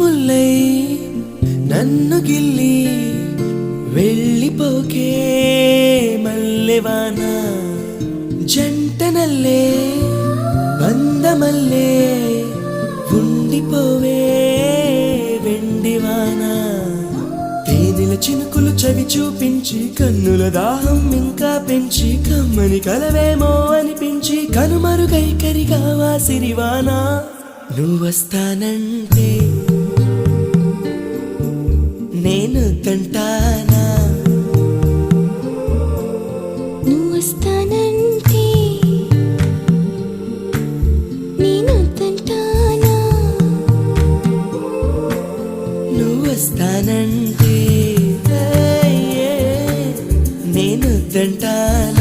ముల్లై నన్ను గిల్లి వెళ్ళిపోకే మల్లెవాన జంటనల్లే బందమల్లే ఉండిపోవే వెండివాన తేనెల చినుకులు చవి చూపించి కన్నుల దాహం ఇంకా పెంచి కమ్మని కలవేమో అనిపించి కనుమరుగై కరిగావా సిరివానా నువ్వొస్తానంటే నేను తంటానా నువ్వొస్తానంటే నేను తంటానా నువ్వొస్తానంటే నేను తంటానా